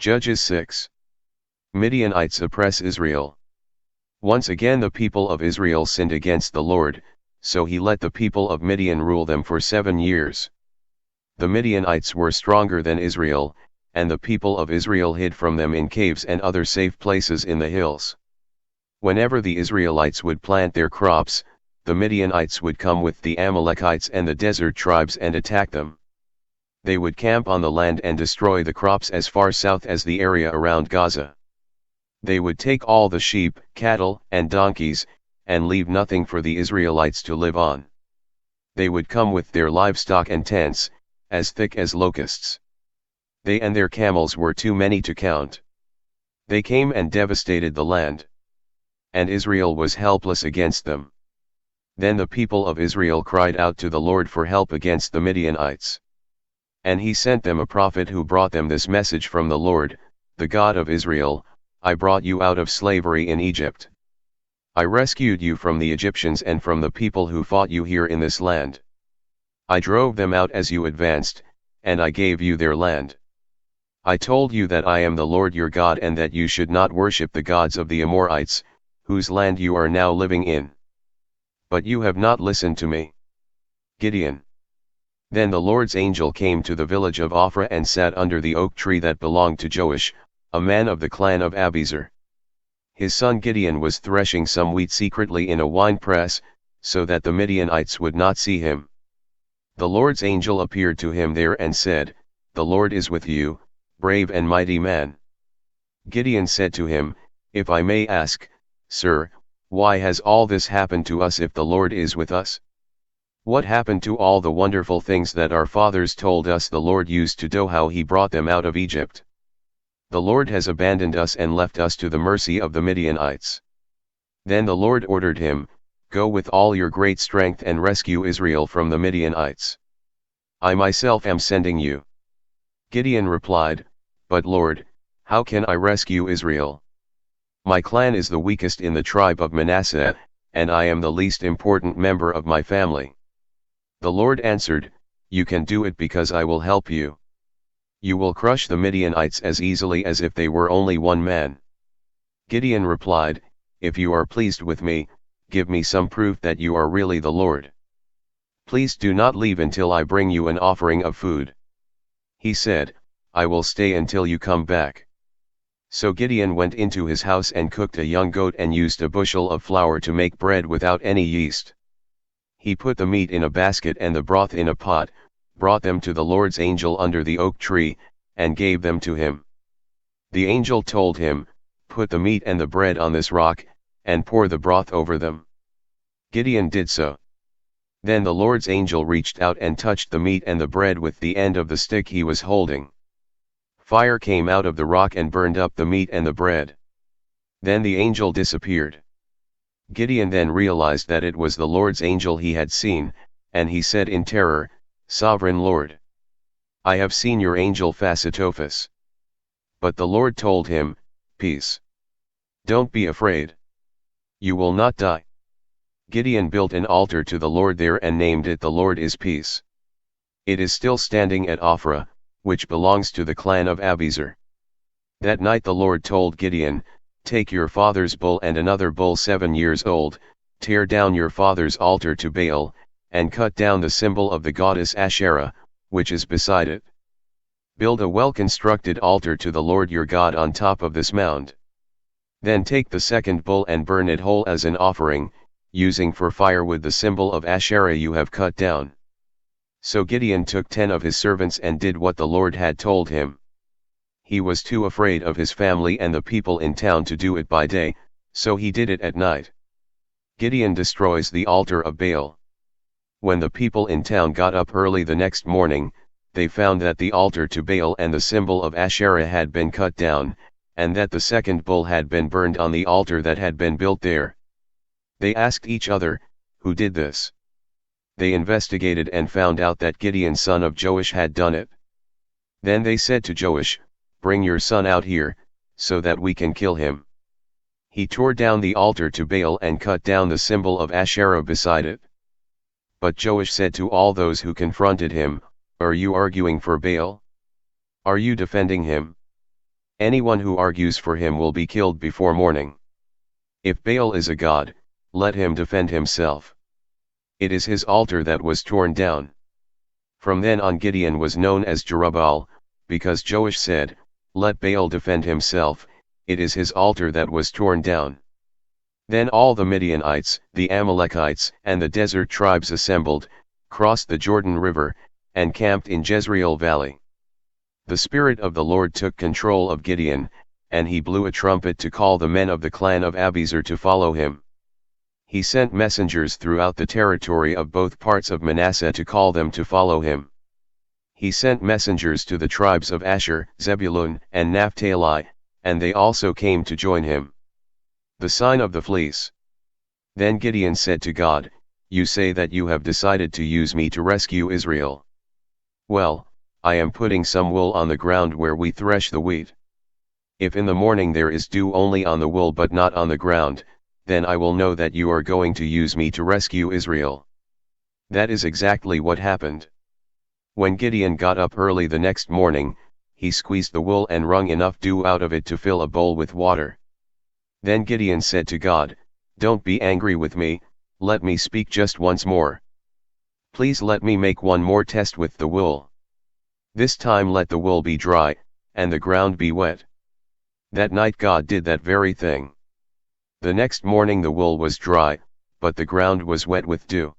Judges 6. Midianites oppress Israel. Once again the people of Israel sinned against the Lord, so he let the people of Midian rule them for 7 years. The Midianites were stronger than Israel, and the people of Israel hid from them in caves and other safe places in the hills. Whenever the Israelites would plant their crops, the Midianites would come with the Amalekites and the desert tribes and attack them. They would camp on the land and destroy the crops as far south as the area around Gaza. They would take all the sheep, cattle, and donkeys, and leave nothing for the Israelites to live on. They would come with their livestock and tents, as thick as locusts. They and their camels were too many to count. They came and devastated the land. And Israel was helpless against them. Then the people of Israel cried out to the Lord for help against the Midianites. And he sent them a prophet who brought them this message from the Lord, the God of Israel: I brought you out of slavery in Egypt. I rescued you from the Egyptians and from the people who fought you here in this land. I drove them out as you advanced, and I gave you their land. I told you that I am the Lord your God and that you should not worship the gods of the Amorites, whose land you are now living in. But you have not listened to me. Gideon. Then the Lord's angel came to the village of Ophrah and sat under the oak tree that belonged to Joash, a man of the clan of Abiezer. His son Gideon was threshing some wheat secretly in a winepress, so that the Midianites would not see him. The Lord's angel appeared to him there and said, The Lord is with you, brave and mighty man. Gideon said to him, If I may ask, Sir, why has all this happened to us if the Lord is with us? What happened to all the wonderful things that our fathers told us the Lord used to do, how he brought them out of Egypt? The Lord has abandoned us and left us to the mercy of the Midianites. Then the Lord ordered him, Go with all your great strength and rescue Israel from the Midianites. I myself am sending you. Gideon replied, But Lord, how can I rescue Israel? My clan is the weakest in the tribe of Manasseh, and I am the least important member of my family. The Lord answered, You can do it because I will help you. You will crush the Midianites as easily as if they were only one man. Gideon replied, If you are pleased with me, give me some proof that you are really the Lord. Please do not leave until I bring you an offering of food. He said, I will stay until you come back. So Gideon went into his house and cooked a young goat and used a bushel of flour to make bread without any yeast. He put the meat in a basket and the broth in a pot, brought them to the Lord's angel under the oak tree, and gave them to him. The angel told him, Put the meat and the bread on this rock, and pour the broth over them. Gideon did so. Then the Lord's angel reached out and touched the meat and the bread with the end of the stick he was holding. Fire came out of the rock and burned up the meat and the bread. Then the angel disappeared. Gideon then realized that it was the Lord's angel he had seen, and he said in terror, Sovereign Lord, I have seen your angel Phasitophus. But the Lord told him, Peace. Don't be afraid. You will not die. Gideon built an altar to the Lord there and named it The Lord is Peace. It is still standing at Ophrah, which belongs to the clan of Abiezer. That night the Lord told Gideon, Take your father's bull and another bull 7 years old, tear down your father's altar to Baal, and cut down the symbol of the goddess Asherah, which is beside it. Build a well-constructed altar to the Lord your God on top of this mound. Then take the second bull and burn it whole as an offering, using for firewood the symbol of Asherah you have cut down. So Gideon took 10 of his servants and did what the Lord had told him. He was too afraid of his family and the people in town to do it by day, so he did it at night. Gideon destroys the altar of Baal. When the people in town got up early the next morning, they found that the altar to Baal and the symbol of Asherah had been cut down, and that the second bull had been burned on the altar that had been built there. They asked each other, Who did this? They investigated and found out that Gideon son of Joash had done it. Then they said to Joash, Bring your son out here, so that we can kill him. He tore down the altar to Baal and cut down the symbol of Asherah beside it. But Joash said to all those who confronted him, Are you arguing for Baal? Are you defending him? Anyone who argues for him will be killed before morning. If Baal is a god, let him defend himself. It is his altar that was torn down. From then on Gideon was known as Jerubbaal, because Joash said, let Baal defend himself, it is his altar that was torn down. Then all the Midianites, the Amalekites, and the desert tribes assembled, crossed the Jordan River, and camped in Jezreel Valley. The Spirit of the Lord took control of Gideon, and he blew a trumpet to call the men of the clan of Abiezer to follow him. He sent messengers throughout the territory of both parts of Manasseh to call them to follow him. He sent messengers to the tribes of Asher, Zebulun, and Naphtali, and they also came to join him. The sign of the fleece. Then Gideon said to God, you say that you have decided to use me to rescue Israel. Well, I am putting some wool on the ground where we thresh the wheat. If in the morning there is dew only on the wool but not on the ground, then I will know that you are going to use me to rescue Israel. That is exactly what happened. When Gideon got up early the next morning, he squeezed the wool and wrung enough dew out of it to fill a bowl with water. Then Gideon said to God, don't be angry with me, let me speak just once more. Please let me make one more test with the wool. This time let the wool be dry, and the ground be wet. That night God did that very thing. The next morning the wool was dry, but the ground was wet with dew.